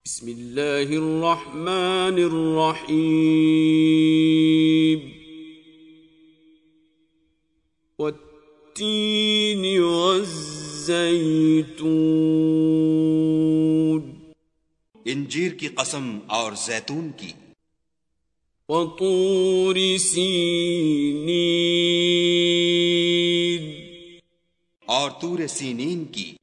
بسم اللہ الرحمن الرحیم والتین والزیتون انجیر کی قسم اور زیتون کی، وطور سینین اور طور سینین کی،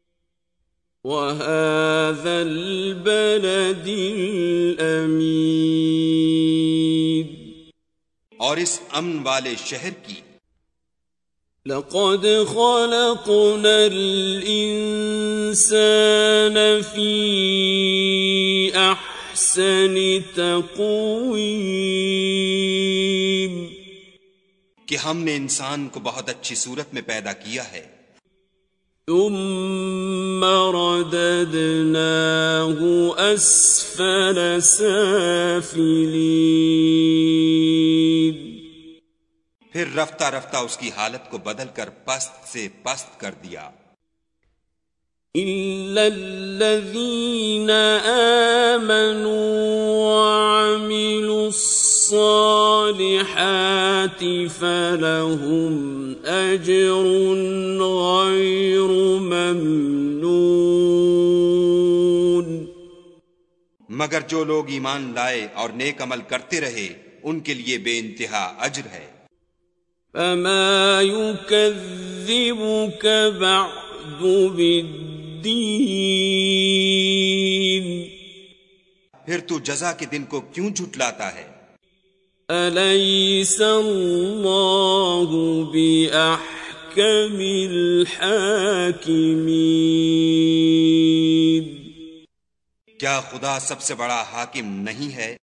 وَهَذَا الْبَلَدِ الْأَمِينِ اور اس امن والے شہر کی۔ لَقَدْ خَلَقْنَا الْإِنسَانَ فِي أَحْسَنِ تَقْوِيمٍ کہ ہم نے انسان کو بہت اچھی صورت میں پیدا کیا ہے، ثم رددناه أسفل سافلين پھر رفتہ رفتہ اس کی حالت کو بدل کر پست سے پست کر دیا، إلا الذين آمنوا وعملوا الصالحات فلهم أجر غير ممنون مگر جو لوگ ایمان لائے اور نیک عمل کرتے رہے ان کے لیے بے انتہا اجر ہے۔ فما يكذبك بعد بالدين پھر تو جزا کے دن کو کیوں جھٹلاتا ہے؟ أليس الله بأحكم الحاكمين کیا خدا سب سے بڑا حاکم نہیں ہے؟